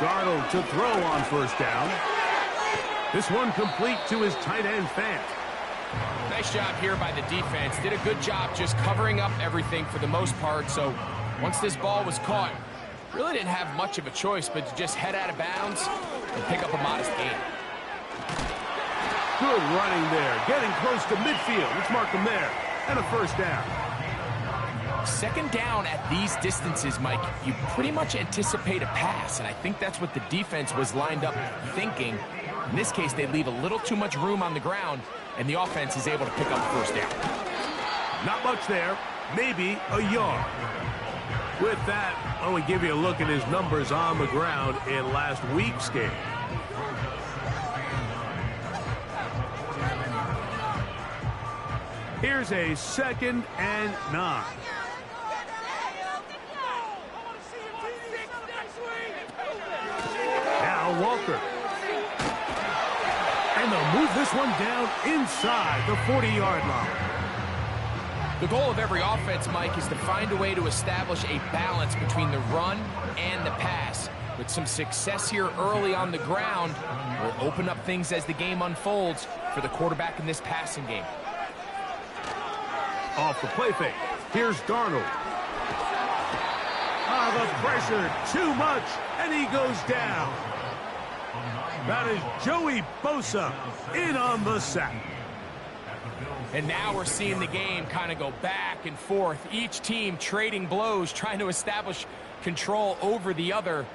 Darnold to throw on first down. This one complete to his tight end, Fant. Nice job here by the defense. Did a good job just covering up everything for the most part. So once this ball was caught, really didn't have much of a choice but to just head out of bounds and pick up a modest gain. Good running there. Getting close to midfield. Let's mark him there. And a first down. Second down at these distances, Mike, you pretty much anticipate a pass, and I think that's what the defense was lined up thinking. In this case, they leave a little too much room on the ground, and the offense is able to pick up first down. Not much there. Maybe a yard. With that, I want to give you a look at his numbers on the ground in last week's game. Here's a 2nd and 9. Now Walker. And they'll move this one down inside the 40-yard line. The goal of every offense, Mike, is to find a way to establish a balance between the run and the pass. With some success here early on the ground, will open up things as the game unfolds for the quarterback in this passing game. Off the play fake. Here's Darnold. The pressure, too much, and he goes down. That is Joey Bosa in on the sack. And now we're seeing the game kind of go back and forth. Each team trading blows, trying to establish control over the other.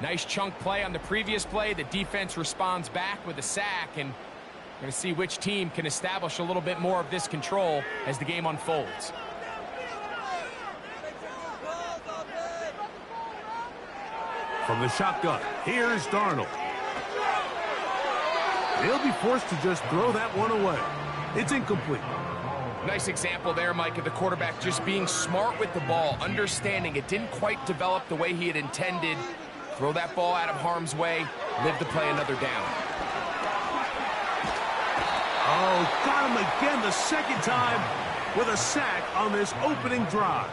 Nice chunk play on the previous play. The defense responds back with a sack, and we're going to see which team can establish a little bit more of this control as the game unfolds. From the shotgun, here's Darnold. He'll be forced to just throw that one away. It's incomplete. Nice example there, Mike, of the quarterback just being smart with the ball, understanding it didn't quite develop the way he had intended. Throw that ball out of harm's way, live to play another down. Oh, got him again the second time with a sack on this opening drive.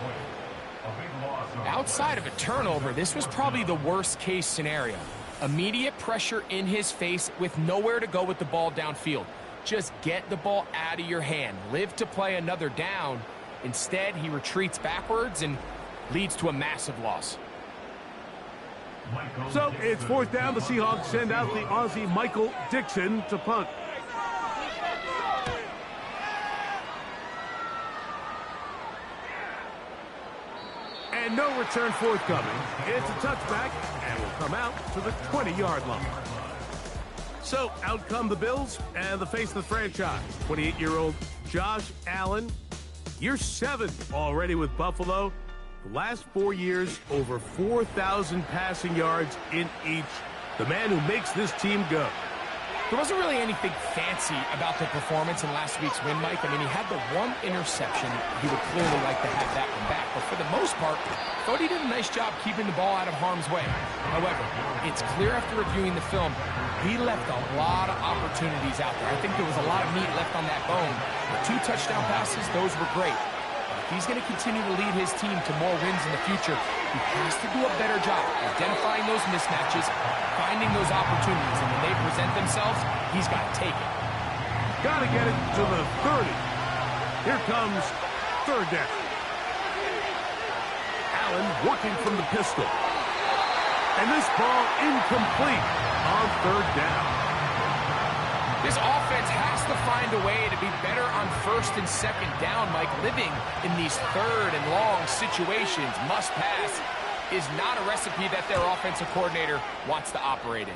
Outside of a turnover, this was probably the worst case scenario. Immediate pressure in his face with nowhere to go with the ball downfield. Just get the ball out of your hand. Live to play another down. Instead, he retreats backwards and leads to a massive loss. So it's 4th down. The Seahawks send out the Aussie Michael Dixon to punt. And no return forthcoming. It's a touchback and will come out to the 20-yard line. So out come the Bills and the face of the franchise. 28-year-old Josh Allen. Year 7 already with Buffalo. The last 4 years, over 4,000 passing yards in each. The man who makes this team go. There wasn't really anything fancy about the performance in last week's win, Mike. I mean, he had the one interception. He would clearly like to have that one back. But for the most part, Cody did a nice job keeping the ball out of harm's way. However, it's clear after reviewing the film, he left a lot of opportunities out there. I think there was a lot of meat left on that bone. The 2 touchdown passes, those were great. If he's going to continue to lead his team to more wins in the future, he has to do a better job identifying those mismatches, finding those opportunities, and when they present themselves, he's got to take it. Got to get it to the 30. Here comes 3rd down. Allen working from the pistol. And this ball incomplete on 3rd down. This offense has to find a way to be better on 1st and 2nd down, Mike. Living in these 3rd and long situations, must pass, is not a recipe that their offensive coordinator wants to operate in.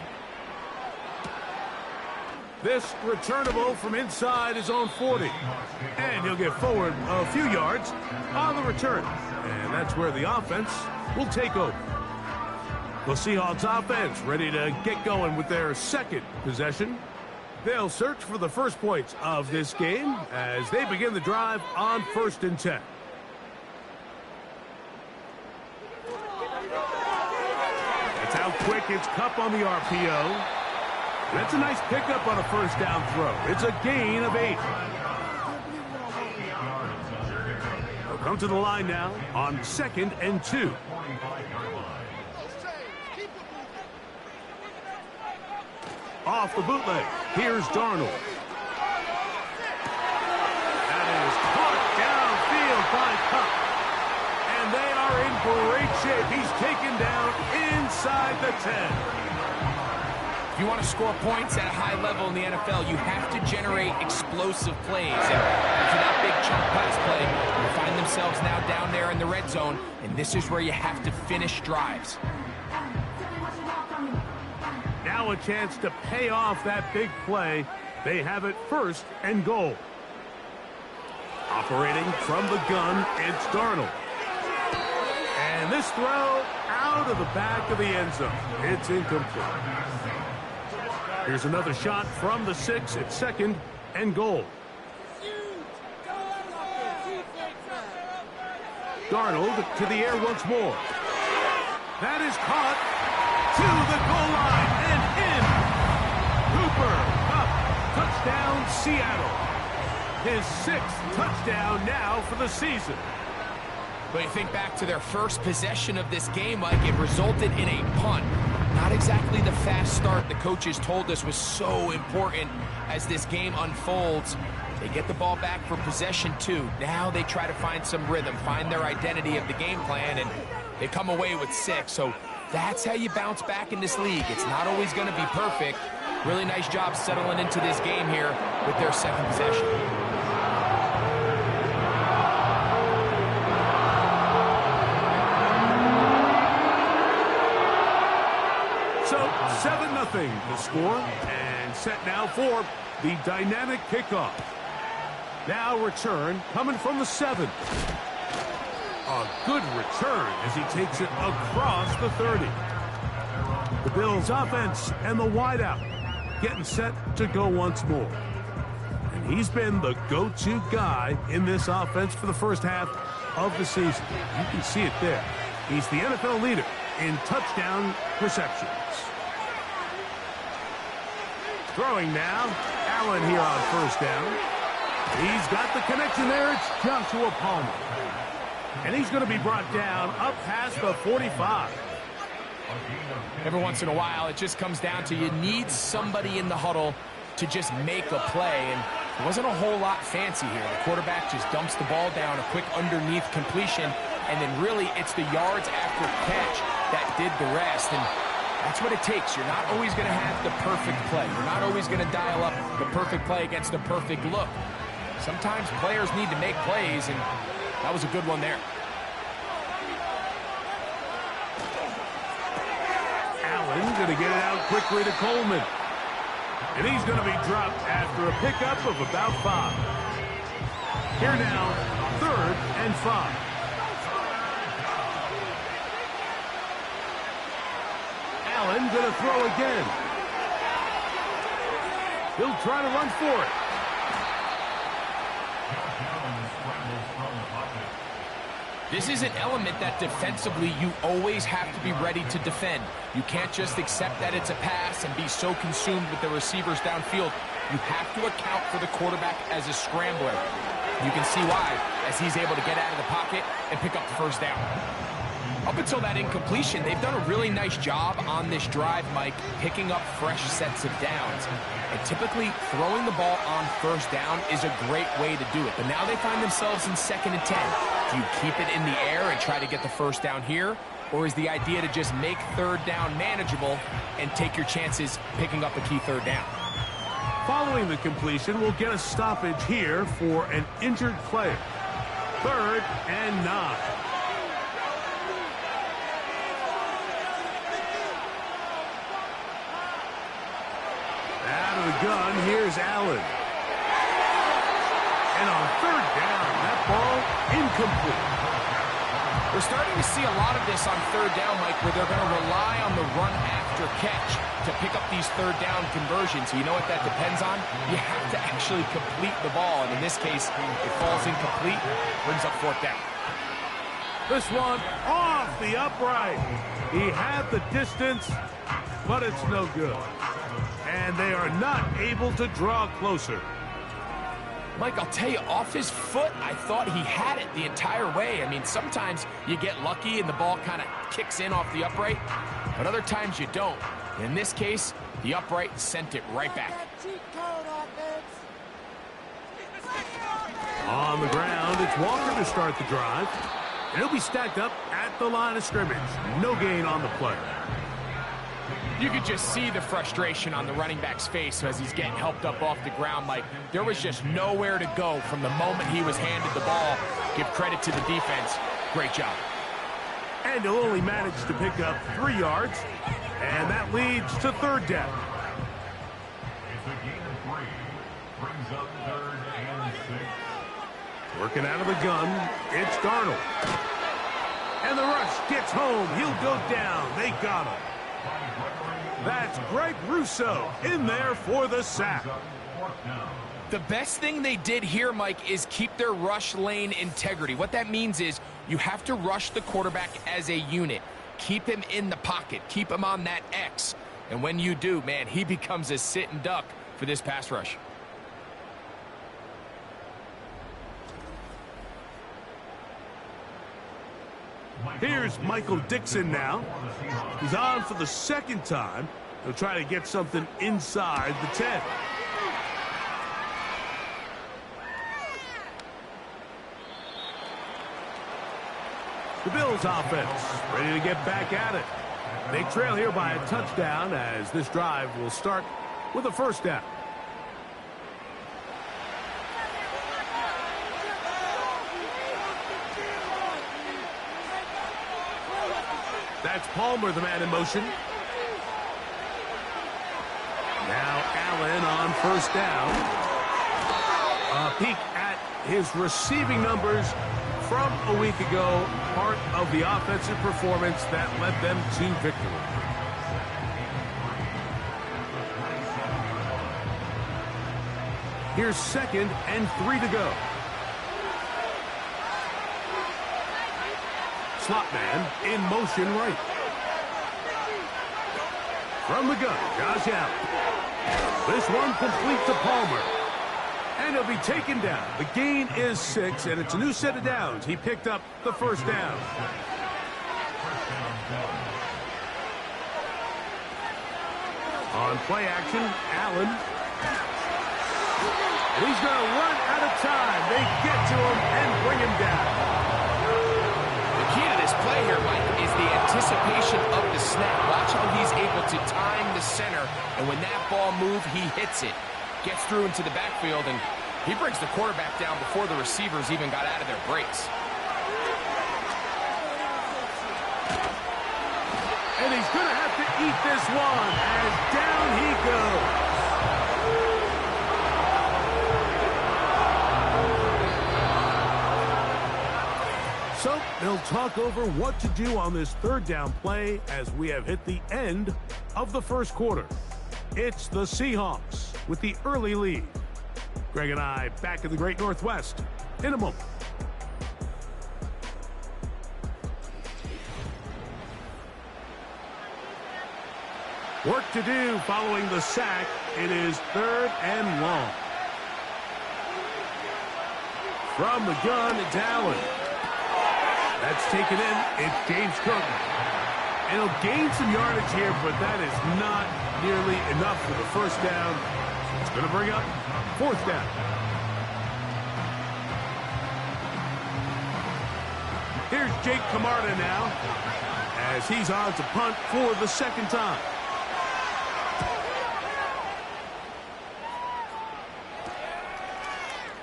This returnable from inside his own 40. And he'll get forward a few yards on the return. And that's where the offense will take over. The Seahawks offense ready to get going with their 2nd possession. They'll search for the first points of this game as they begin the drive on 1st and 10. That's how quick it's Cup on the RPO. That's a nice pickup on a 1st down throw. It's a gain of 8. They'll come to the line now on 2nd and 2. off the bootleg. Here's Darnold. That is caught downfield by Cup. And they are in great shape. He's taken down inside the 10. If you want to score points at a high level in the NFL, you have to generate explosive plays. And after that big chunk pass play, they find themselves now down there in the red zone, and this is where you have to finish drives. Now a chance to pay off that big play. They have it 1st and goal. Operating from the gun, it's Darnold. And this throw out of the back of the end zone. It's incomplete. Here's another shot from the 6 at 2nd and goal. Darnold to the air once more. That is caught to the goal line and in. Cooper Kupp, touchdown Seattle. His 6th touchdown now for the season. But you think back to their first possession of this game, Mike, it resulted in a punt. Not exactly the fast start the coaches told us was so important as this game unfolds. They get the ball back for possession 2. Now they try to find some rhythm, find their identity of the game plan, and they come away with 6. So that's how you bounce back in this league. It's not always going to be perfect. Really nice job settling into this game here with their 2nd possession. So 7-0 the score, and set now for the dynamic kickoff. Now return coming from the 7. A good return as he takes it across the 30. The Bills offense and the wideout getting set to go once more. And he's been the go-to guy in this offense for the first half of the season. You can see it there. He's the NFL leader in touchdown receptions. Throwing now, Allen here on 1st down. He's got the connection there. It's Joshua Palmer. And he's going to be brought down up past the 45. Every once in a while, it just comes down to you need somebody in the huddle to just make a play. And there wasn't a whole lot fancy here. The quarterback just dumps the ball down, a quick underneath completion, and then really it's the yards after catch that did the rest. And that's what it takes. You're not always going to have the perfect play. You're not always going to dial up the perfect play against the perfect look. Sometimes players need to make plays, and that was a good one there. Allen going to get it out quickly to Coleman. And he's going to be dropped after a pickup of about 5. Here now, 3rd and 5. Allen going to throw again. He'll try to run for it. This is an element that defensively you always have to be ready to defend. You can't just accept that it's a pass and be so consumed with the receivers downfield. You have to account for the quarterback as a scrambler. You can see why, as he's able to get out of the pocket and pick up the 1st down. Up until that incompletion, they've done a really nice job on this drive, Mike, picking up fresh sets of downs. And typically, throwing the ball on 1st down is a great way to do it. But now they find themselves in 2nd and 10. Do you keep it in the air and try to get the 1st down here? Or is the idea to just make 3rd down manageable and take your chances picking up a key 3rd down? Following the completion, we'll get a stoppage here for an injured player. 3rd and 9. Out of the gun, here's Allen. And on 3rd down, that ball incomplete. We're starting to see a lot of this on 3rd down, Mike, where they're going to rely on the run after catch to pick up these 3rd down conversions. So you know what that depends on? You have to actually complete the ball. And in this case, it falls incomplete, brings up 4th down. This one off the upright. He had the distance, but it's no good. And they are not able to draw closer. Mike, I'll tell you, off his foot, I thought he had it the entire way. I mean, sometimes you get lucky and the ball kind of kicks in off the upright, but other times you don't. In this case, The upright sent it right back. On the ground, it's Walker to start the drive. And he'll be stacked up at the line of scrimmage. No gain on the play. You could just see the frustration on the running back's face as he's getting helped up off the ground, Mike. There was just nowhere to go from the moment he was handed the ball. Give credit to the defense. Great job. And he'll only manage to pick up 3 yards. And that leads to third down. It's a gain of 3. Brings up 3rd and 6. Working out of the gun, it's Darnold. And the rush gets home. He'll go down. They got him. That's Greg Rousseau in there for the sack. The best thing they did here, Mike, is keep their rush lane integrity. What that means is you have to rush the quarterback as a unit. Keep him in the pocket. Keep him on that X. And when you do, man, he becomes a sitting duck for this pass rush. Here's Michael Dixon now. He's on for the second time. He'll try to get something inside the 10. The Bills offense ready to get back at it. They trail here by a touchdown as this drive will start with a first down. That's Palmer, the man in motion. Now Allen on first down. A peek at his receiving numbers from a week ago. Part of the offensive performance that led them to victory. Here's 2nd and 3 to go. Slot man in motion right. From the gun, Josh Allen. This one complete to Palmer. And he'll be taken down. The gain is 6, and it's a new set of downs. He picked up the first down. On play action, Allen. And he's going to run out of time. They get to him and bring him down. Play here, Mike, is the anticipation of the snap. Watch how he's able to time the center, and when that ball moves, he hits it. Gets through into the backfield, and he brings the quarterback down before the receivers even got out of their breaks. And he's going to have to eat this one as down he goes. So they'll talk over what to do on this third down play as we have hit the end of the first quarter. It's the Seahawks with the early lead. Greg and I back in the Great Northwest in a moment. Work to do following the sack. It is 3rd and long. From the gun, it's Allen. That's taken in. It's James Cook. And he'll gain some yardage here, but that is not nearly enough for the first down. It's going to bring up 4th down. Here's Jake Camarda now as he's on to punt for the 2nd time.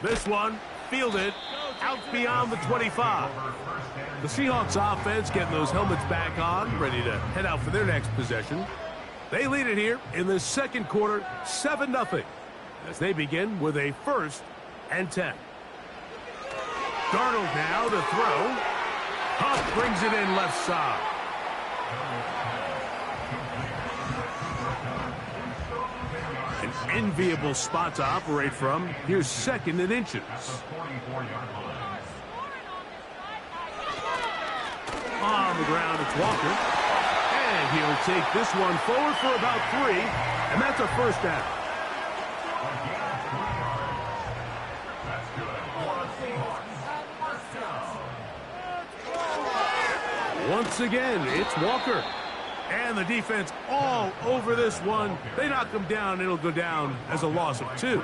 This one fielded out beyond the 25. The Seahawks offense getting those helmets back on, ready to head out for their next possession. They lead it here in the second quarter, 7-0, as they begin with a 1st and 10. Darnold now to throw. Huff brings it in left side. An enviable spot to operate from. Here's 2nd and inches. On the ground, it's Walker. And he'll take this one forward for about 3. And that's a first down. Once again, it's Walker. And the defense all over this one. They knock him down. It'll go down as a loss of 2.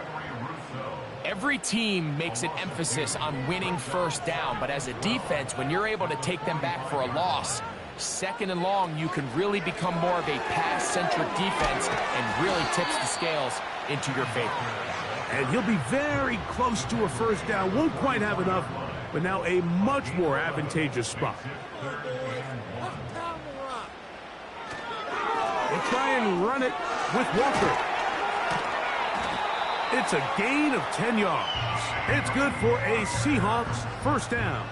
Every team makes an emphasis on winning first down, but as a defense, when you're able to take them back for a loss, 2nd and long, you can really become more of a pass-centric defense and really tips the scales into your favor. And he'll be very close to a first down. Won't quite have enough, but now a much more advantageous spot. They'll try and run it with Walker. It's a gain of 10 yards. It's good for a Seahawks first down.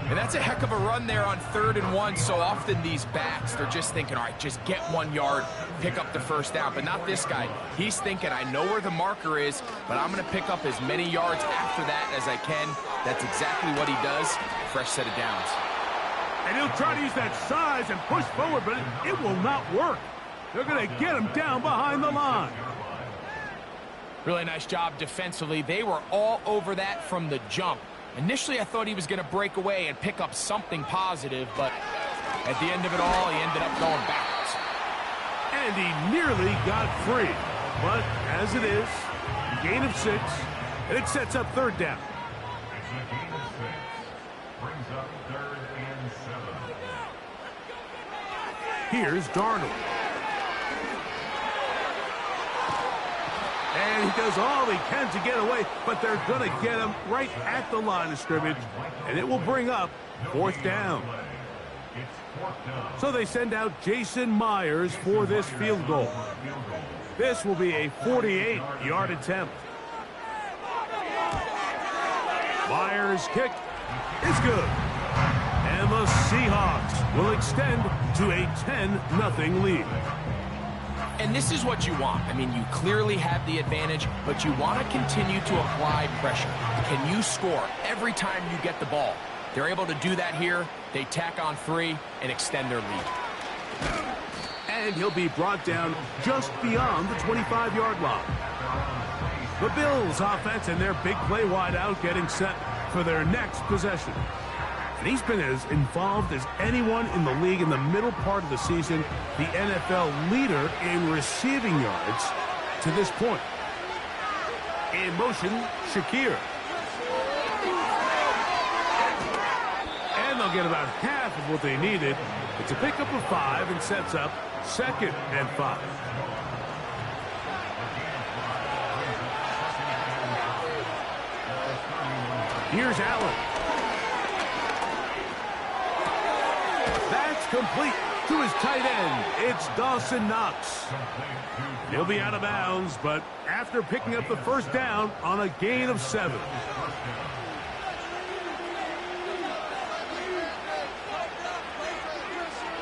And that's a heck of a run there on 3rd and 1. So often these backs, they're just thinking, all right, just get 1 yard, pick up the first down. But not this guy. He's thinking, I know where the marker is, but I'm going to pick up as many yards after that as I can. That's exactly what he does. Fresh set of downs. And he'll try to use that size and push forward, but it will not work. They're going to get him down behind the line. Really nice job defensively. They were all over that from the jump. Initially, I thought he was going to break away and pick up something positive, but at the end of it all, he ended up going backwards. And he nearly got free. But as it is, gain of 6, and it sets up 3rd down. It's a gain of 6. Brings up 3rd and 7. Here's Darnold. And he does all he can to get away, but they're going to get him right at the line of scrimmage, and it will bring up 4th down. So they send out Jason Myers for this field goal. This will be a 48-yard attempt. Myers' kick is good. And the Seahawks will extend to a 10-0 lead. And this is what you want. I mean, you clearly have the advantage, but you want to continue to apply pressure. Can you score every time you get the ball? They're able to do that here. They tack on 3 and extend their lead. And he'll be brought down just beyond the 25-yard line. The Bills offense and their big play wide out getting set for their next possession. And he's been as involved as anyone in the league in the middle part of the season, the NFL leader in receiving yards to this point. In motion, Shakir. And they'll get about half of what they needed. It's a pickup of 5 and sets up 2nd and 5. Here's Allen. That's complete to his tight end. It's Dawson Knox. He'll be out of bounds, but after picking up the first down on a gain of 7.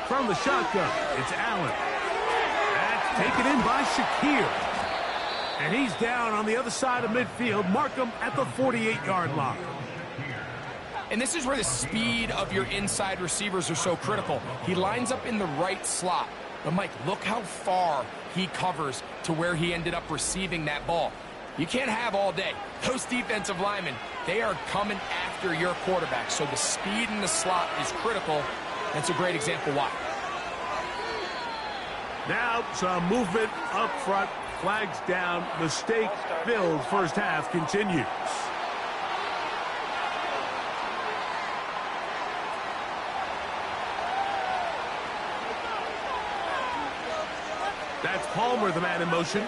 From the shotgun, it's Allen. That's taken in by Shakir. And he's down on the other side of midfield. Mark him at the 48-yard line. And this is where the speed of your inside receivers are so critical. He lines up in the right slot. But, Mike, look how far he covers to where he ended up receiving that ball. You can't have all day. Those defensive linemen, they are coming after your quarterback. So the speed in the slot is critical. That's a great example why. Now some movement up front. Flags down. Mistake-filled first half continues. That's Palmer, the man in motion.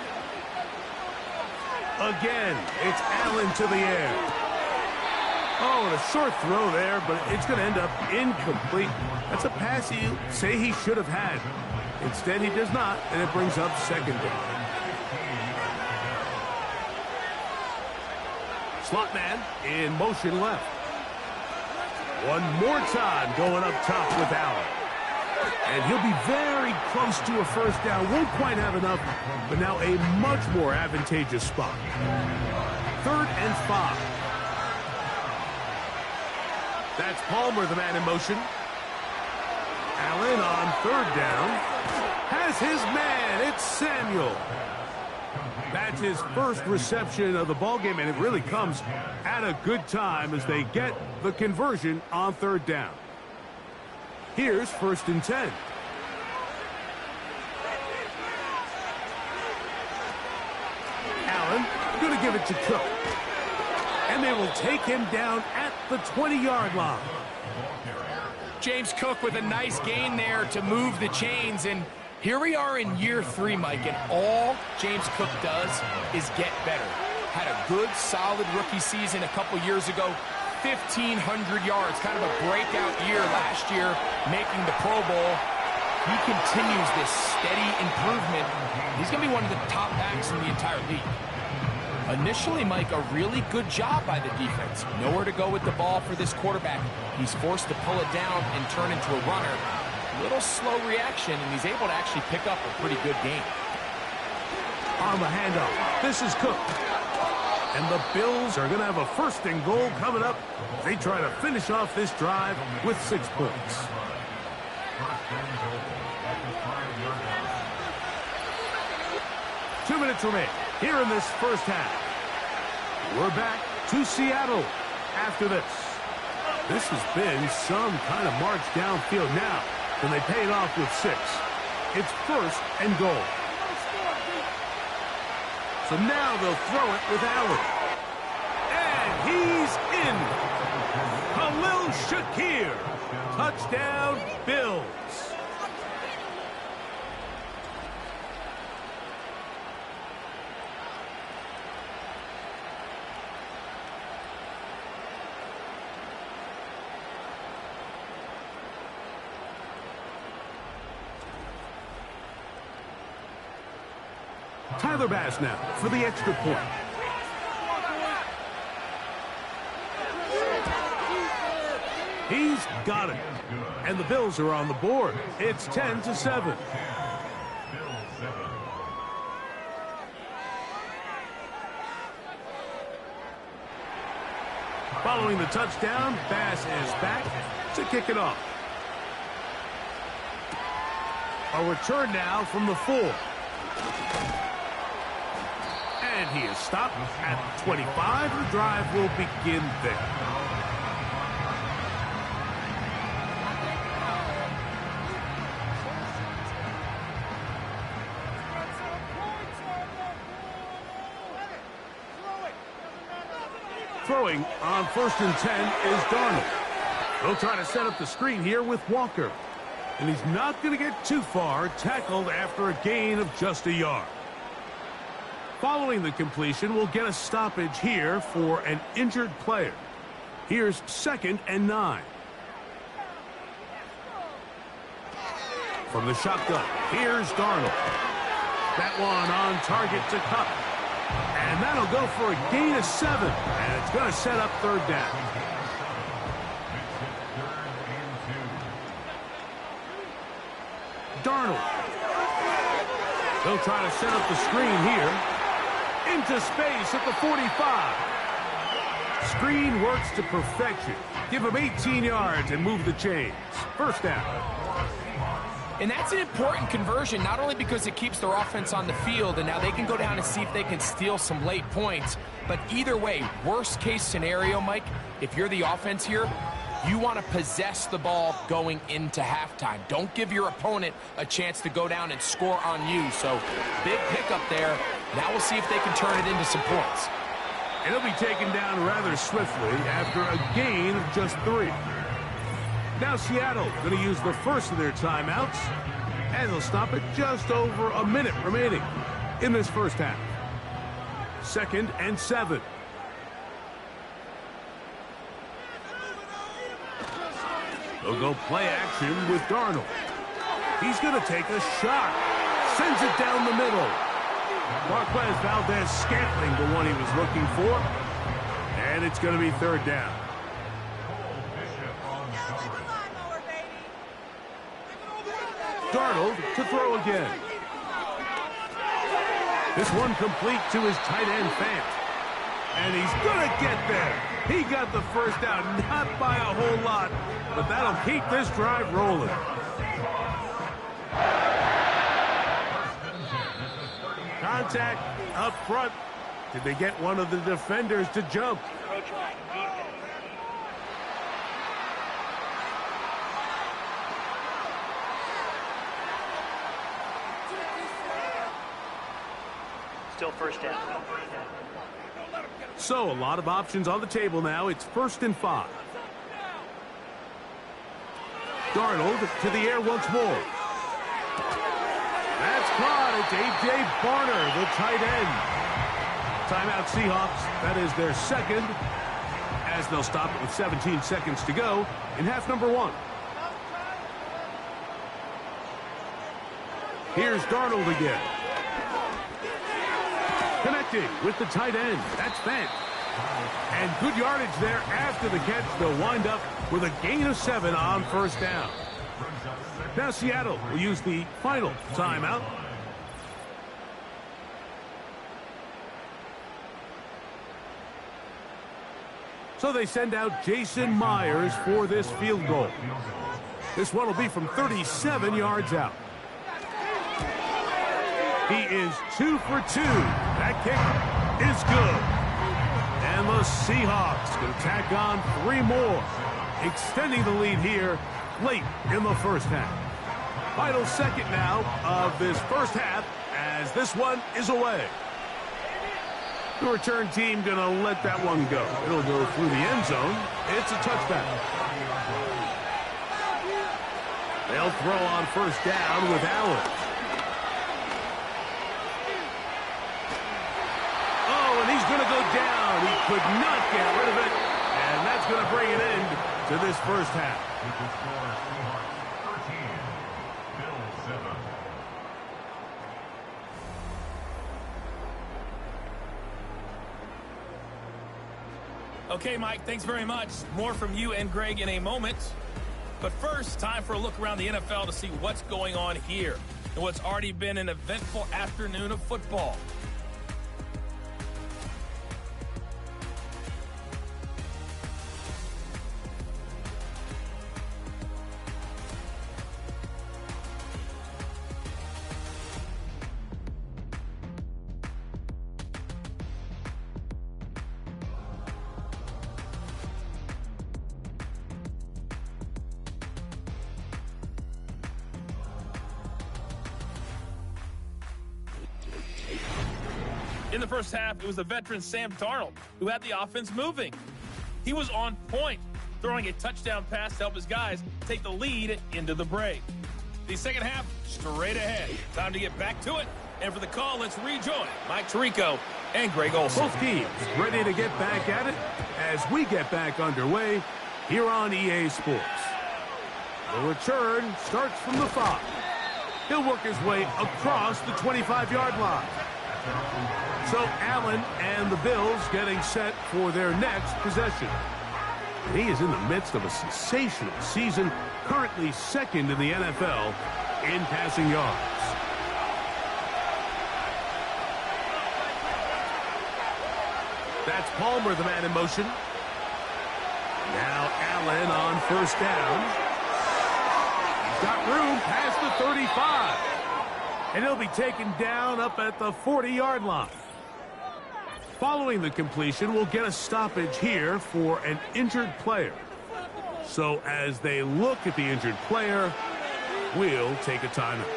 Again, it's Allen to the air. Oh, and a short throw there, but it's going to end up incomplete. That's a pass you say he should have had. Instead, he does not, and it brings up 2nd down. Slot man in motion left. One more time going up top with Allen. And he'll be very close to a first down. Won't quite have enough, but now a much more advantageous spot. 3rd and 5. That's Palmer, the man in motion. Allen on 3rd down. Has his man. It's Samuel. That's his first reception of the ballgame, and it really comes at a good time as they get the conversion on 3rd down. Here's 1st and 10. going to give it to Cook. And they will take him down at the 20-yard line. James Cook with a nice gain there to move the chains. And here we are in year 3, Mike, and all James Cook does is get better. Had a good, solid rookie season a couple years ago. 1,500 yards, kind of a breakout year last year, making the Pro Bowl. He continues this steady improvement. He's going to be one of the top backs in the entire league. Initially, Mike, a really good job by the defense. Nowhere to go with the ball for this quarterback. He's forced to pull it down and turn into a runner. Little slow reaction, and he's able to actually pick up a pretty good game. On the handoff, this is Cook. And the Bills are going to have a 1st and goal coming up. They try to finish off this drive with 6 points. 2 minutes remain here in this first half. We're back to Seattle after this. This has been some kind of march downfield now, and they pay it off with 6. It's 1st and goal. So now they'll throw it with Allen. And he's in. Khalil Shakir. Touchdown, Bills. Tyler Bass now for the extra point. He's got it. And the Bills are on the board. It's 10-7. Following the touchdown, Bass is back to kick it off. A return now from the 4. And he is stopped at 25. The drive will begin there. Throwing on 1st and 10 is Darnold. They'll try to set up the screen here with Walker. And he's not going to get too far, tackled after a gain of just a yard. Following the completion, we'll get a stoppage here for an injured player. Here's 2nd and 9. From the shotgun, here's Darnold. That one on target to Cup. And that'll go for a gain of 7. And it's going to set up 3rd down. Darnold. They'll try to set up the screen here. Into space at the 45. Screen works to perfection. Give him 18 yards and move the chains. 1st down. And that's an important conversion, not only because it keeps their offense on the field, and now they can go down and see if they can steal some late points. But either way, worst case scenario, Mike, if you're the offense here, you want to possess the ball going into halftime. Don't give your opponent a chance to go down and score on you. So big pickup there. Now we'll see if they can turn it into some points. And he'll be taken down rather swiftly after a gain of just 3. Now Seattle going to use the first of their timeouts, and they'll stop it just over a minute remaining in this first half. 2nd and 7. They'll go play action with Darnold. He's going to take a shot. Sends it down the middle. Marquez Valdez-Scantling, the one he was looking for. And it's going to be 3rd down. Darnold to throw again. This one complete to his tight end, Fant. And he's going to get there. He got the 1st down, not by a whole lot, but that'll keep this drive rolling. Contact up front. Did they get one of the defenders to jump? Still 1st down. So a lot of options on the table now. It's 1st and 5. Darnold to the air once more. That's caught. It's A.J. Barner, the tight end. Timeout Seahawks. That is their second, as they'll stop it with 17 seconds to go in half number 1. Here's Darnold again. Connecting with the tight end. That's Fant. And good yardage there after the catch. They'll wind up with a gain of 7 on 1st down. Now Seattle will use the final timeout. So they send out Jason Myers for this field goal. This one will be from 37 yards out. He is 2 for 2. That kick is good. And the Seahawks going to tack on 3 more, extending the lead here late in the first half. Final second now of this first half as this one is away. The return team going to let that one go. It'll go through the end zone. It's a touchdown. They'll throw on 1st down with Allen. Oh, and he's going to go down. He could not get rid of it. And that's going to bring an end to this first half. Okay, Mike, thanks very much. More from you and Greg in a moment. But first, time for a look around the NFL to see what's going on here and what's already been an eventful afternoon of football. In the first half, it was the veteran Sam Darnold who had the offense moving. He was on point, throwing a touchdown pass to help his guys take the lead into the break. The second half, straight ahead. Time to get back to it. And for the call, let's rejoin Mike Tirico and Greg Olsen. Both teams ready to get back at it as we get back underway here on EA Sports. The return starts from the 5. He'll work his way across the 25-yard line. So Allen and the Bills getting set for their next possession. And he is in the midst of a sensational season, currently 2nd in the NFL in passing yards. That's Palmer, the man in motion. Now Allen on 1st down. He's got room past the 35. And he'll be taken down up at the 40-yard line. Following the completion, we'll get a stoppage here for an injured player. So as they look at the injured player, we'll take a timeout.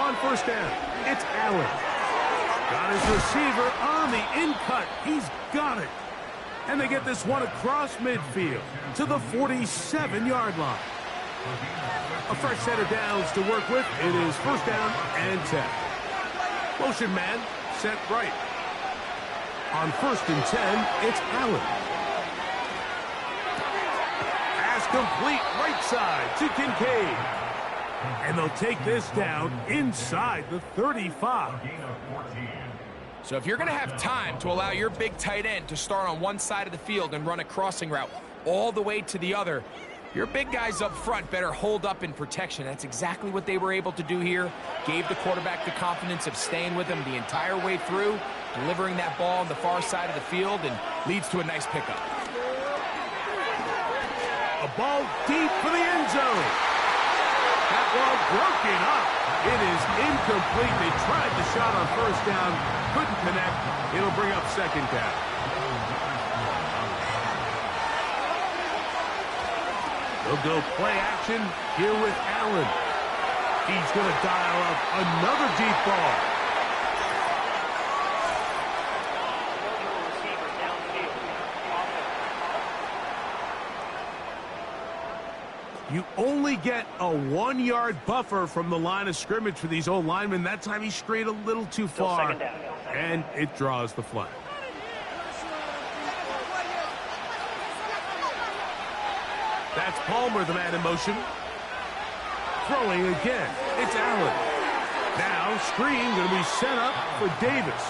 On 1st down, it's Allen. Got his receiver on the in-cut. He's got it. And they get this one across midfield to the 47-yard line. A fresh set of downs to work with. It is 1st down and 10. Motion man set right. On 1st and 10, it's Allen. Pass complete right side to Kincaid. And they'll take this down inside the 35. So if you're going to have time to allow your big tight end to start on one side of the field and run a crossing route all the way to the other, your big guys up front better hold up in protection. That's exactly what they were able to do here. Gave the quarterback the confidence of staying with him the entire way through, delivering that ball on the far side of the field, and leads to a nice pickup. A ball deep for the end zone. That ball broken up. It is incomplete. They tried the shot on 1st down. Couldn't connect. It'll bring up 2nd down. They'll go play action here with Allen. He's going to dial up another deep ball. You only get a 1-yard buffer from the line of scrimmage for these old linemen. That time he strayed a little too far, and it draws the flag. That's Palmer, the man in motion. Throwing again. It's Allen. Now, screen going to be set up for Davis.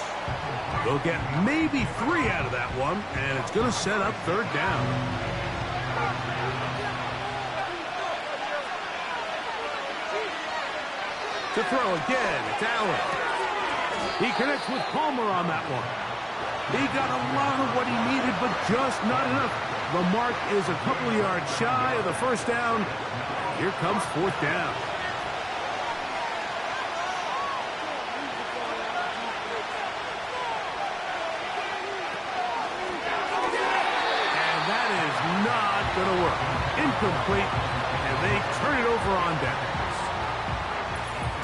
They'll get maybe 3 out of that one, and it's going to set up third down. To throw again, it's Allen. He connects with Palmer on that one. He got a lot of what he needed, but just not enough. The mark is a couple of yards shy of the first down. Here comes fourth down. And that is not going to work. Incomplete, and they turn it over on down.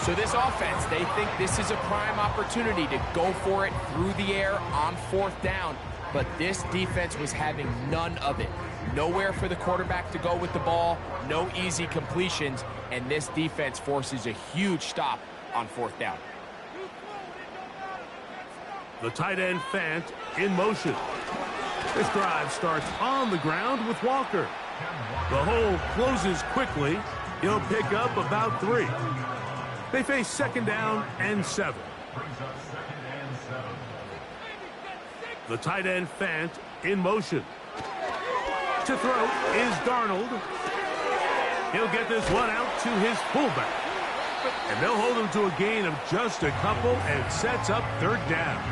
So this offense, they think this is a prime opportunity to go for it through the air on fourth down. But this defense was having none of it. Nowhere for the quarterback to go with the ball, no easy completions, and this defense forces a huge stop on fourth down. The tight end Fant in motion. This drive starts on the ground with Walker. The hole closes quickly. He'll pick up about 3. They face second down and 7. The tight end Fant in motion. To throw is Darnold. He'll get this one out to his fullback. And they'll hold him to a gain of just a couple, and it sets up third down.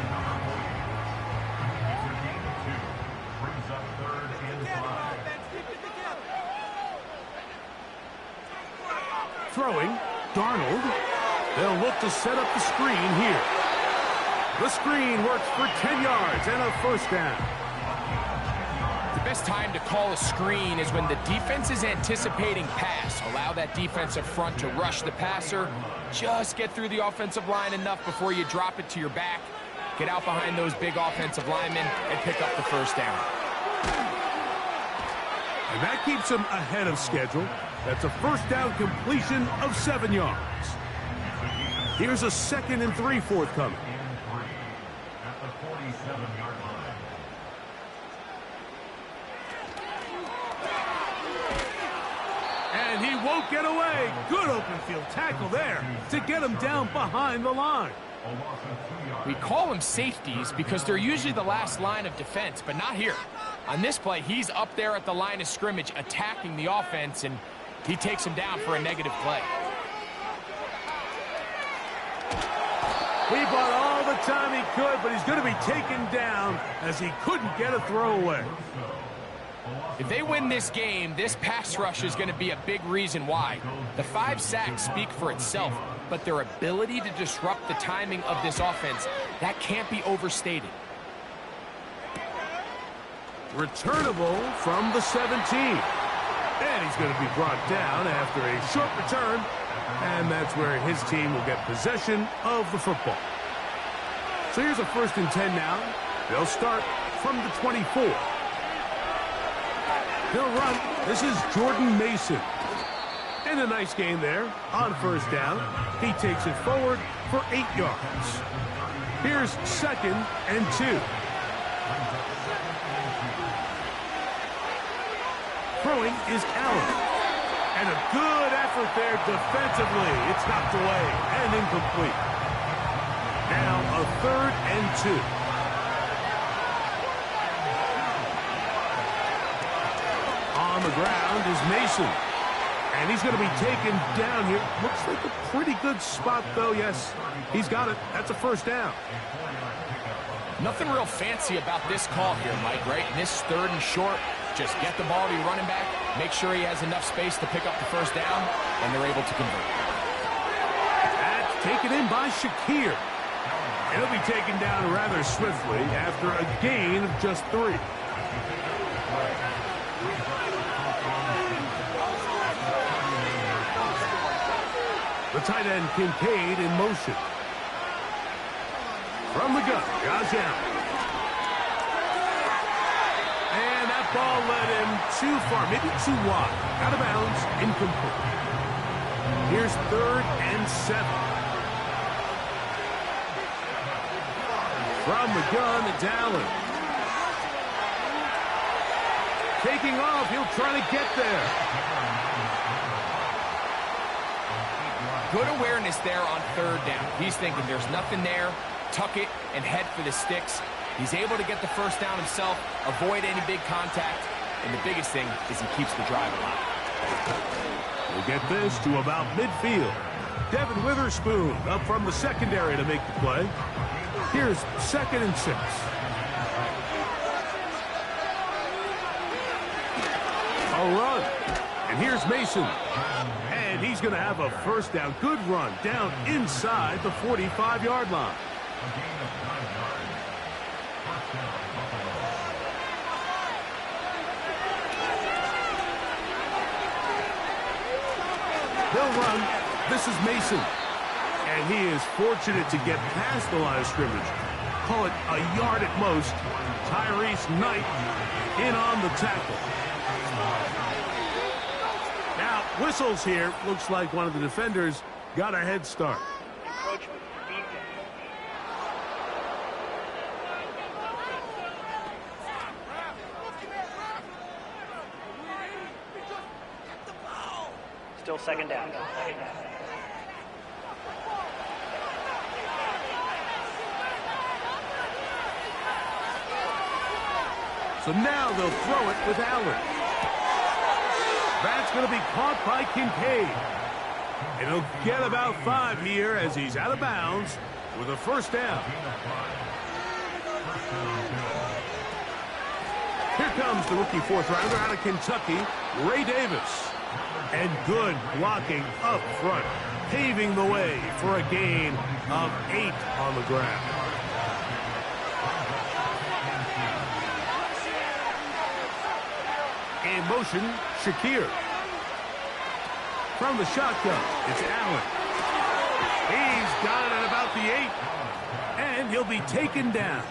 Throwing, Darnold. They'll look to set up the screen here. The screen works for 10 yards and a first down. The best time to call a screen is when the defense is anticipating pass. Allow that defensive front to rush the passer. Just get through the offensive line enough before you drop it to your back. Get out behind those big offensive linemen and pick up the first down. And that keeps them ahead of schedule. That's a first down completion of 7 yards. Here's a 2nd and 3 forthcoming. At the 47-yard line. And he won't get away. Good open field tackle there to get him down behind the line. We call them safeties because they're usually the last line of defense, but not here. On this play, he's up there at the line of scrimmage attacking the offense, and he takes him down for a negative play. He bought all the time he could, but he's going to be taken down as he couldn't get a throwaway. If they win this game, this pass rush is going to be a big reason why. The 5 sacks speak for itself, but their ability to disrupt the timing of this offense, that can't be overstated. Returnable from the 17. And he's going to be brought down after a short return. And that's where his team will get possession of the football. So here's a 1st and 10 now. They'll start from the 24. He'll run. This is Jordan Mason. And a nice gain there on first down. He takes it forward for 8 yards. Here's 2nd and 2. Throwing is Allen. And a good effort there defensively. It's knocked away and incomplete. Now a 3rd and 2. On the ground is Mason. And he's going to be taken down here. Looks like a pretty good spot, though. Yes, he's got it. That's a first down. Nothing real fancy about this call here, Mike, right? And this 3rd and short, just get the ball to your running back, make sure he has enough space to pick up the first down, and they're able to convert. That's taken in by Shakir. He'll be taken down rather swiftly after a gain of just 3. The tight end Kincaid in motion. From the gun, Josh Allen. And that ball led him too far, maybe too wide. Out of bounds, incomplete. Here's 3rd and 7. From the gun, it's Allen. Taking off, he'll try to get there. Good awareness there on 3rd down. He's thinking there's nothing there, tuck it, and head for the sticks. He's able to get the 1st down himself, avoid any big contact, and the biggest thing is he keeps the drive alive. We'll get this to about midfield. Devin Witherspoon up from the secondary to make the play. Here's 2nd and 6. A run. And here's Mason. And he's going to have a 1st down. Good run down inside the 45-yard line. They'll run. This is Mason. And he is fortunate to get past the line of scrimmage. Call it a yard at most. Tyrese Knight in on the tackle. Now, whistles here. Looks like one of the defenders got a head start. Still 2nd down. So now they'll throw it with Allen. That's going to be caught by Kincaid. And he'll get about 5 here as he's out of bounds with a 1st down. Here comes the rookie 4th rounder out of Kentucky, Ray Davis. And good blocking up front, paving the way for a gain of 8 on the ground. In motion, Shakir. From the shotgun, it's Allen. He's got it at about the 8. And he'll be taken down.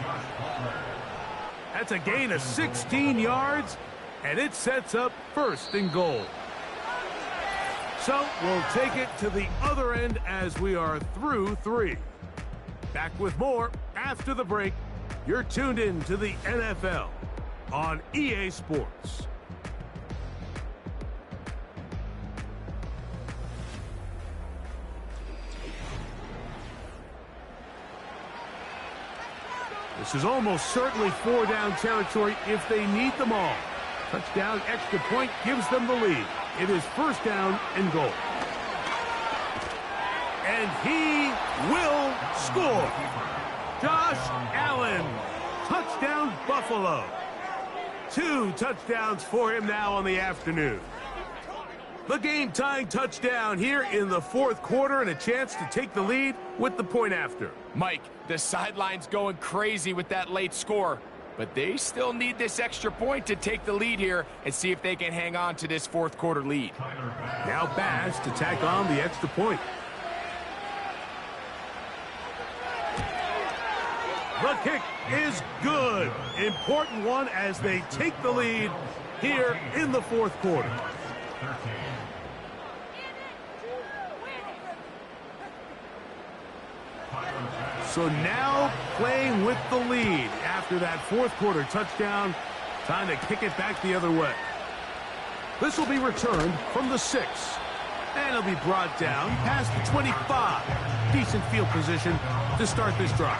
That's a gain of 16 yards, and it sets up 1st and goal. So we'll take it to the other end as we are through 3. Back with more after the break. You're tuned in to the NFL on EA Sports. This is almost certainly 4-down territory if they need them all. Touchdown, extra point gives them the lead. It is 1st down and goal. And he will score. Josh Allen, touchdown Buffalo. 2 touchdowns for him now on the afternoon. The game-tying touchdown here in the 4th quarter and a chance to take the lead with the point after. Mike, the sideline's going crazy with that late score, but they still need this extra point to take the lead here and see if they can hang on to this 4th quarter lead. Now Bass to tack on the extra point. The kick is good. Important one as they take the lead here in the 4th quarter. So now playing with the lead after that 4th quarter touchdown. Time to kick it back the other way. This will be returned from the 6. And it'll be brought down past the 25. Decent field position to start this drive.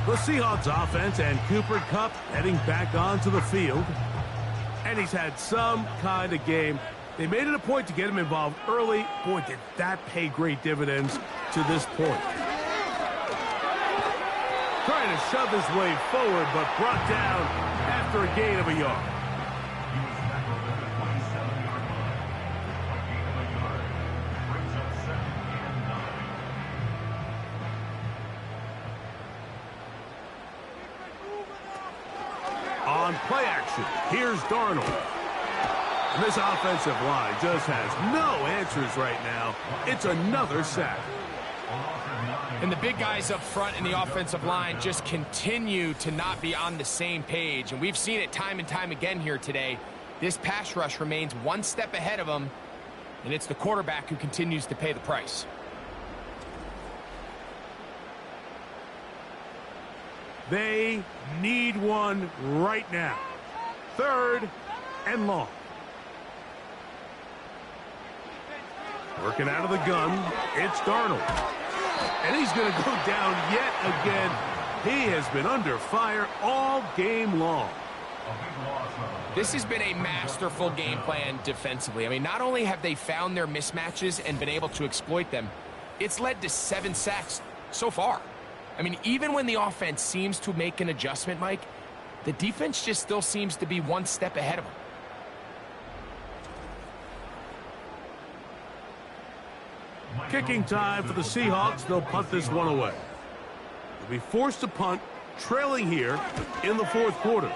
The Seahawks offense and Cooper Kupp heading back onto the field. And he's had some kind of game. They made it a point to get him involved early. Boy, did that pay great dividends to this point. Trying to shove his way forward, but brought down after a gain of a yard. On play action, here's Darnold. And this offensive line just has no answers right now. It's another sack. And the big guys up front in the offensive line just continue to not be on the same page. And we've seen it time and time again here today. This pass rush remains one step ahead of them, and it's the quarterback who continues to pay the price. They need one right now. 3rd and long. Working out of the gun, it's Darnold. And he's going to go down yet again. He has been under fire all game long. This has been a masterful game plan defensively. I mean, not only have they found their mismatches and been able to exploit them, it's led to 7 sacks so far. I mean, even when the offense seems to make an adjustment, Mike, the defense just still seems to be one step ahead of them. Kicking time for the Seahawks. They'll punt this one away. They'll be forced to punt, trailing here in the 4th quarter.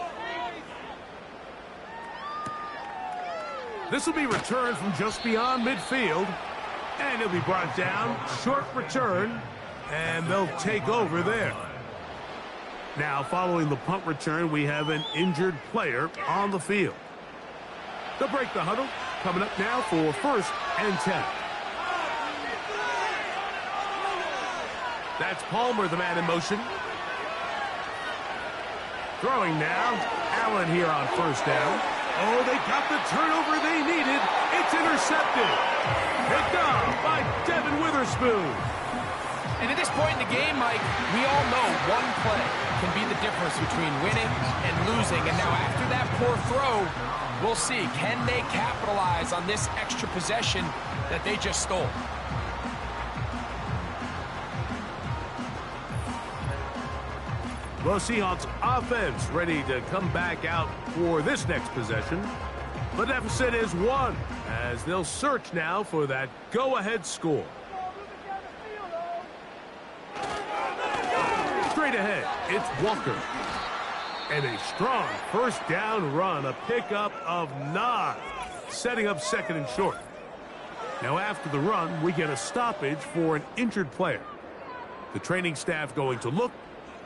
This will be returned from just beyond midfield, and it'll be brought down. Short return, and they'll take over there. Now, following the punt return, we have an injured player on the field. They'll break the huddle. Coming up now for 1st and 10. That's Palmer, the man in motion. Throwing now. Allen here on 1st down. Oh, they got the turnover they needed. It's intercepted. Picked off by Devin Witherspoon. And at this point in the game, Mike, we all know one play can be the difference between winning and losing. And now after that poor throw, we'll see. Can they capitalize on this extra possession that they just stole? Well, Seahawks offense ready to come back out for this next possession. The deficit is 1 as they'll search now for that go-ahead score. Straight ahead, it's Walker. And a strong 1st down run, a pickup of 9, setting up 2nd and short. Now after the run, we get a stoppage for an injured player. The training staff going to look,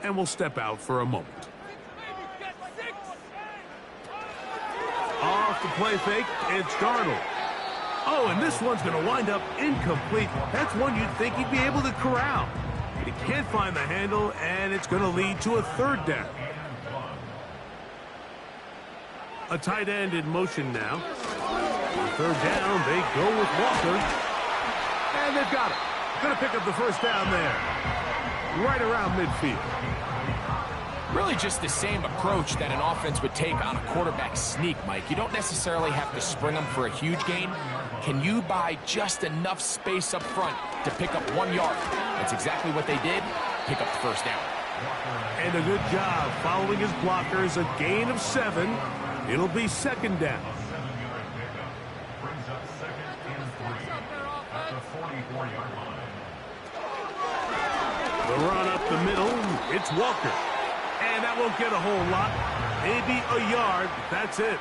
and we'll step out for a moment. Off the play fake, it's Darnold. Oh, and this one's going to wind up incomplete. That's one you'd think he'd be able to corral. He can't find the handle, and it's going to lead to a 3rd down. A tight end in motion now. On 3rd down, they go with Walker. And they've got it. Going to pick up the 1st down there. Right around midfield. Really just the same approach that an offense would take on a quarterback sneak, Mike. You don't necessarily have to spring them for a huge gain. Can you buy just enough space up front to pick up 1 yard? That's exactly what they did. Pick up the 1st down. And a good job following his blockers. A gain of 7. It'll be 2nd down. Brings up 2nd and 3 at the 44-yard line. The run up the middle, it's Walker. And that won't get a whole lot. Maybe a yard, that's it.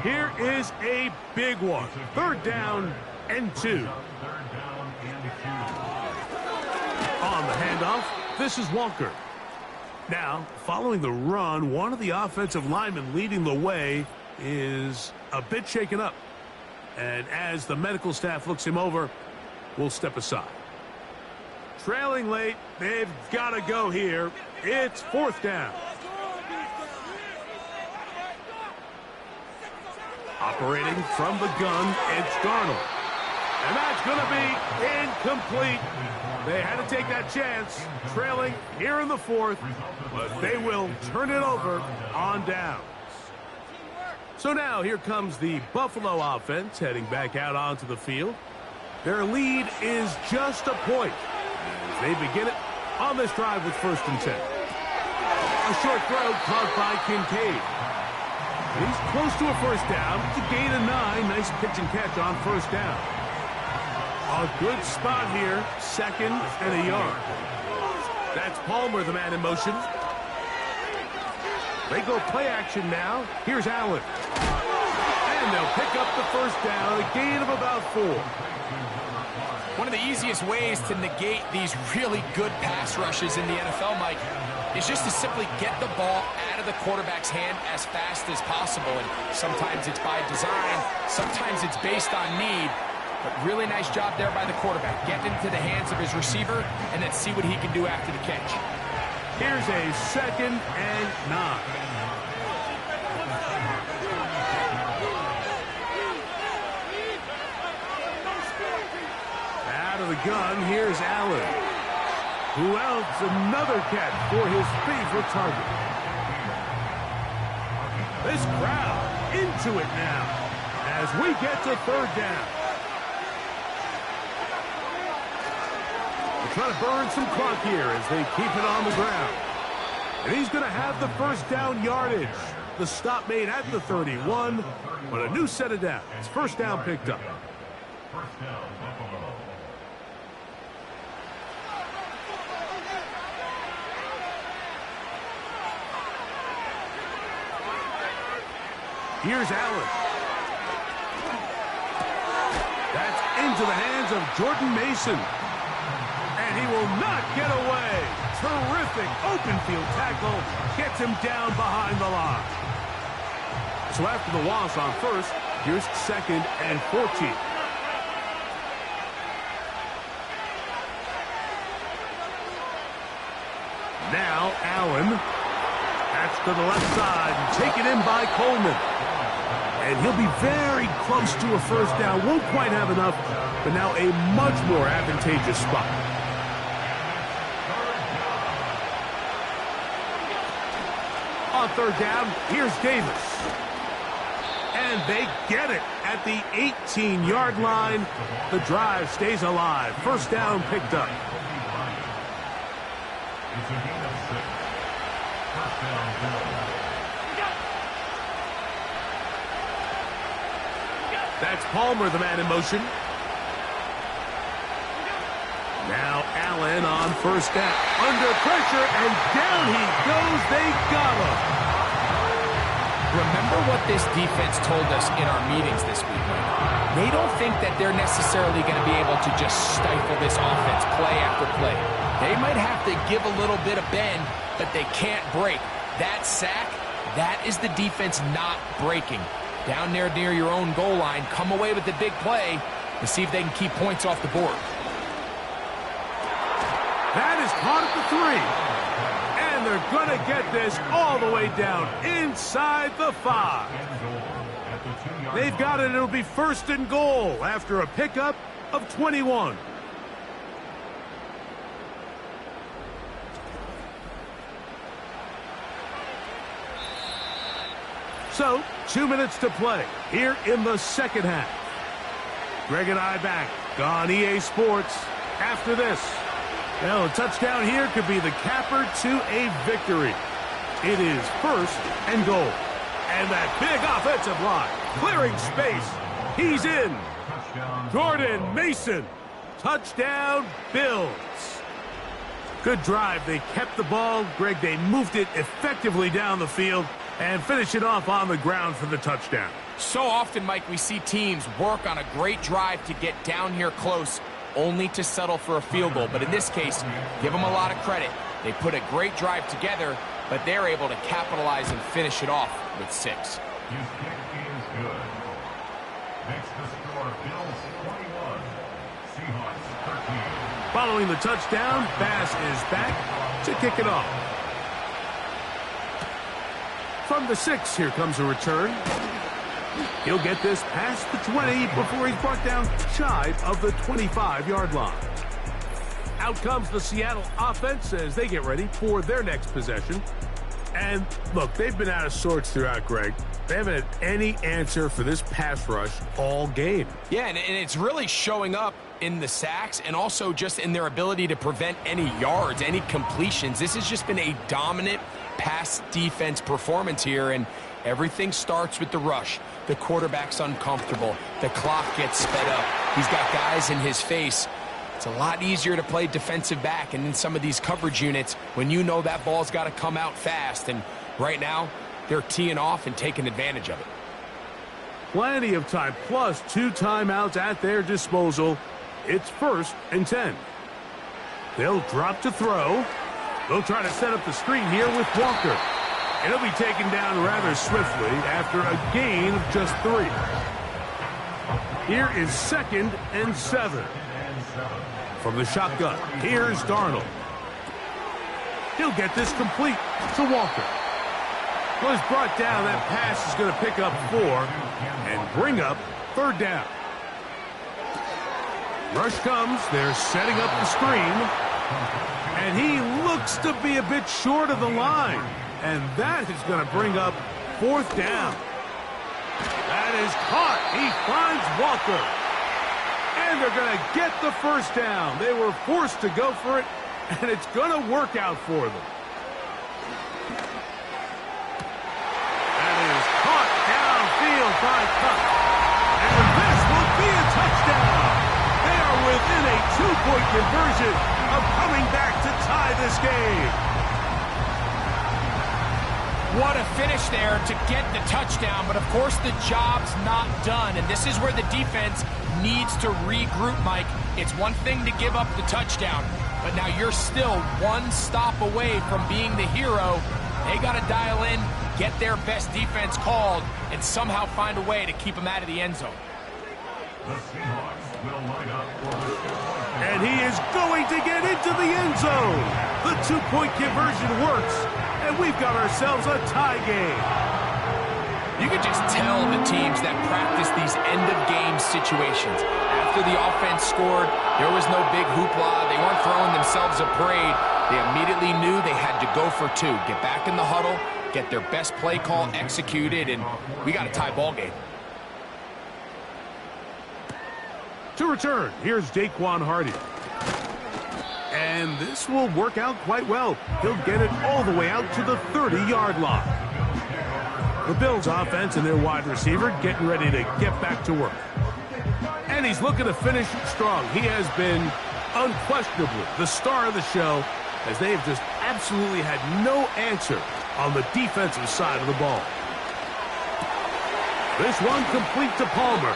Here is a big one. 3rd down and 2. On the handoff, this is Walker. Now, following the run, one of the offensive linemen leading the way is a bit shaken up. And as the medical staff looks him over, we'll step aside. Trailing late, they've got to go here. It's 4th down. Operating from the gun, it's Darnold. And that's going to be incomplete. They had to take that chance, trailing here in the 4th, but they will turn it over on downs. So now here comes the Buffalo offense heading back out onto the field. Their lead is just a point. They begin it on this drive with 1st and 10. A short throw caught by Kincaid. He's close to a 1st down. It's a gain of 9. Nice pitch and catch on 1st down. A good spot here. 2nd and a yard. That's Palmer, the man in motion. They go play action now. Here's Allen. And they'll pick up the first down, a gain of about 4. One of the easiest ways to negate these really good pass rushes in the NFL, Mike, is just to simply get the ball out of the quarterback's hand as fast as possible. And sometimes it's by design, sometimes it's based on need. But really nice job there by the quarterback. Get into the hands of his receiver and then see what he can do after the catch. Here's a 2nd and 9. Out of the gun, here's Allen. Who else? Another catch for his favorite target. This crowd into it now as we get to 3rd down. They're trying to burn some clock here as they keep it on the ground. And he's going to have the first down yardage. The stop made at the 31, but a new set of downs. First down picked up. First down, Buffalo. Here's Allen. That's into the hands of Jordan Mason. And he will not get away. Terrific open field tackle. Gets him down behind the line. So after the loss on first, here's 2nd and 14. Now Allen. That's to the left side. Taken in by Coleman. And he'll be very close to a first down. Won't quite have enough, but now a much more advantageous spot. On 3rd down, here's Davis. And they get it at the 18-yard line. The drive stays alive. First down picked up. It's a gain of 6. First down, Bills. That's Palmer, the man in motion. Now Allen on first down. Under pressure, and down he goes. They got him. Remember what this defense told us in our meetings this week, Mike. They don't think that they're necessarily going to be able to just stifle this offense play after play. They might have to give a little bit of bend, but they can't break. That sack, that is the defense not breaking. Down there near your own goal line, come away with the big play and see if they can keep points off the board. That is caught at the 3. And they're going to get this all the way down inside the 5. They've got it. It'll be 1st and goal after a pickup of 21. So, 2 minutes to play here in the 2nd half. Greg and I back on EA Sports after this. Well, a touchdown here could be the capper to a victory. It is 1st and goal. And that big offensive line, clearing space. He's in. Jordan Mason. Touchdown, Bills. Good drive. They kept the ball. Greg, they moved it effectively down the field and finish it off on the ground for the touchdown. So often, Mike, we see teams work on a great drive to get down here close, only to settle for a field goal. But in this case, give them a lot of credit. They put a great drive together, but they're able to capitalize and finish it off with 6. His kick is good. Makes the score Bills 21, Seahawks 13. Following the touchdown, Bass is back to kick it off. From the 6, here comes a return. He'll get this past the 20 before he's brought down shy of the 25-yard line. Out comes the Seattle offense as they get ready for their next possession. And look, they've been out of sorts throughout, Greg. They haven't had any answer for this pass rush all game. Yeah, and it's really showing up in the sacks and also just in their ability to prevent any yards, any completions. This has just been a dominant pass defense performance here, and everything starts with the rush. The quarterback's uncomfortable. The clock gets sped up. He's got guys in his face. It's a lot easier to play defensive back and in some of these coverage units when you know that ball's got to come out fast. And right now, they're teeing off and taking advantage of it. Plenty of time, plus 2 timeouts at their disposal. It's 1st and 10. They'll drop to throw. They'll try to set up the screen here with Walker. And he'll be taken down rather swiftly after a gain of just 3. Here is 2nd and 7. From the shotgun, here's Darnold. He'll get this complete to Walker. Was brought down. That pass is going to pick up 4 and bring up 3rd down. Rush comes. They're setting up the screen. And he looks to be a bit short of the line. And that is going to bring up 4th down. That is caught. He finds Walker. And they're going to get the 1st down. They were forced to go for it, and it's going to work out for them. That is caught downfield by Cup. And this will be a touchdown. They are within a 2-point conversion of coming back to tie this game. What a finish there to get the touchdown, but of course the job's not done, and this is where the defense needs to regroup, Mike. It's one thing to give up the touchdown, but now you're still 1 stop away from being the hero. They got to dial in, get their best defense called, and somehow find a way to keep them out of the end zone. The Seahawks will line up for the 2-point. And he is going to get into the end zone. The 2-point conversion works, and we've got ourselves a tie game. You can just tell the teams that practice these end-of-game situations. After the offense scored, there was no big hoopla. They weren't throwing themselves a parade. They immediately knew they had to go for 2. Get back in the huddle, get their best play call executed, and we got a tie ball game. To return, here's Daquan Hardy. And this will work out quite well. He'll get it all the way out to the 30-yard line. The Bills offense and their wide receiver getting ready to get back to work. And he's looking to finish strong. He has been unquestionably the star of the show, as they have just absolutely had no answer on the defensive side of the ball. This one complete to Palmer.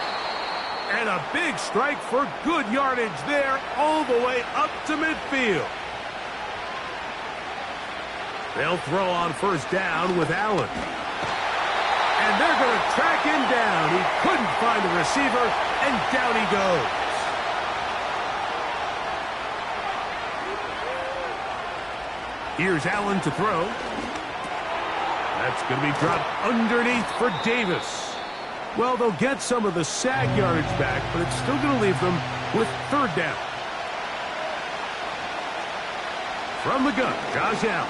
And a big strike for good yardage there all the way up to midfield. They'll throw on 1st down with Allen. And they're going to track him down. He couldn't find the receiver, and down he goes. Here's Allen to throw. That's going to be dropped underneath for Davis. Well, they'll get some of the sag yardage back, but it's still going to leave them with 3rd down. From the gun, Josh Allen.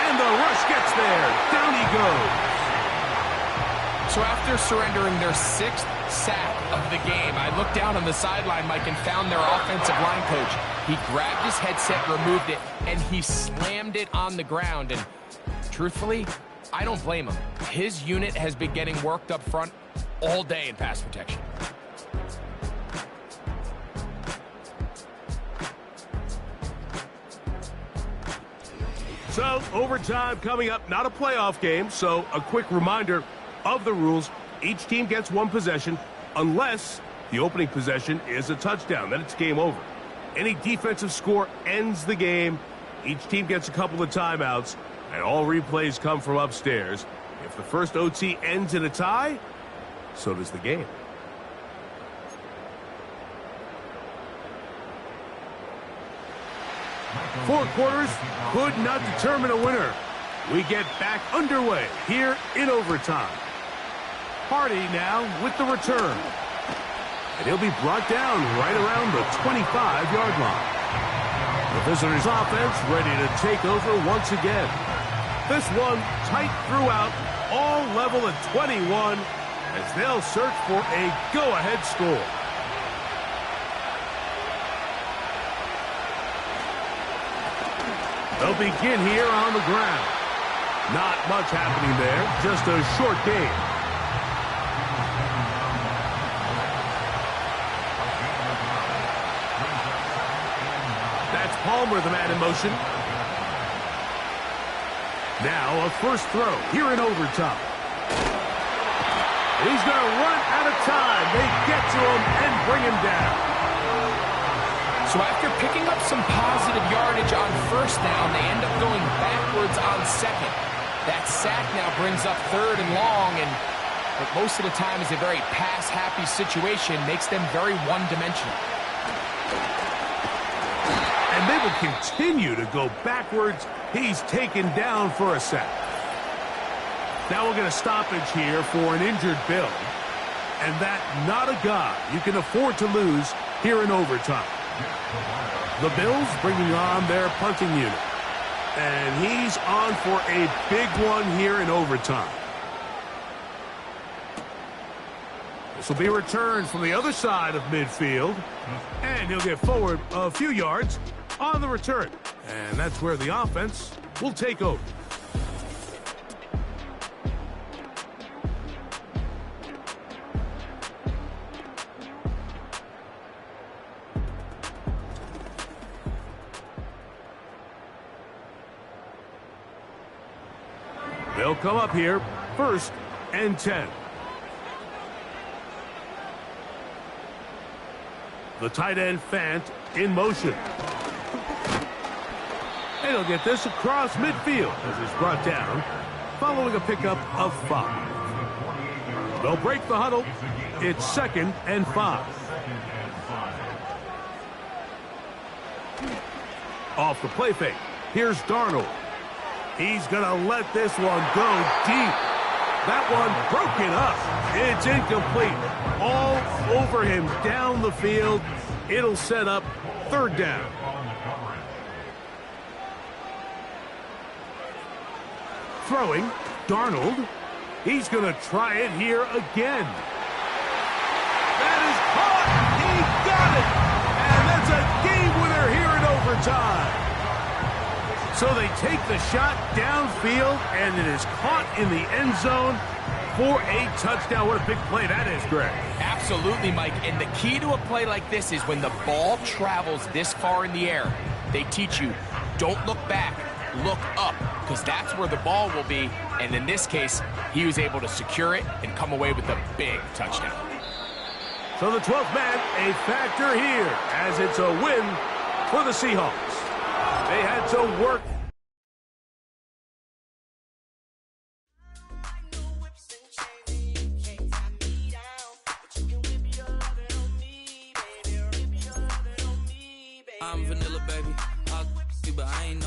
And the rush gets there. Down he goes. So after surrendering their 6th sack of the game, I looked down on the sideline, Mike, and found their offensive line coach. He grabbed his headset, removed it, and he slammed it on the ground. And truthfully, I don't blame him. His unit has been getting worked up front all day in pass protection. So, overtime coming up. Not a playoff game, so a quick reminder of the rules. Each team gets 1 possession unless the opening possession is a touchdown. Then it's game over. Any defensive score ends the game. Each team gets a couple of timeouts, and all replays come from upstairs. If the first OT ends in a tie, so does the game. Four quarters could not determine a winner. We get back underway here in overtime. Hardy now with the return. And he'll be brought down right around the 25-yard line. The visitors' offense ready to take over once again. This one tight throughout, all level at 21, as they'll search for a go-ahead score. They'll begin here on the ground. Not much happening there, just a short game. That's Palmer, the man in motion. Now a first throw here in overtime. He's going to run out of time. They get to him and bring him down. So after picking up some positive yardage on first down, they end up going backwards on second. That sack now brings up third and long, and what most of the time is a very pass-happy situation, makes them very one-dimensional. And they will continue to go backwards. He's taken down for a sack. Now we'll get a stoppage here for an injured Bill. And that not a guy you can afford to lose here in overtime. The Bills bringing on their punting unit. And he's on for a big one here in overtime. This will be returned from the other side of midfield. And he'll get forward a few yards on the return. And that's where the offense will take over. They'll come up here, 1st and 10. The tight end Fant in motion. And he'll get this across midfield as he's brought down, following a pickup of 5. They'll break the huddle. It's 2nd and 5. Off the play fake. Here's Darnold. He's going to let this one go deep. That one broken up. It's incomplete. All over him down the field. It'll set up 3rd down. Throwing, Darnold. He's going to try it here again. That is caught. He got it. And that's a game winner here in overtime. So they take the shot downfield, and it is caught in the end zone for a touchdown. What a big play that is, Greg. Absolutely, Mike. And the key to a play like this is when the ball travels this far in the air, they teach you, don't look back, look up, because that's where the ball will be. And in this case, he was able to secure it and come away with a big touchdown. So the 12th man, a factor here, as it's a win for the Seahawks. They had to work. I'm vanilla, baby. But I ain't no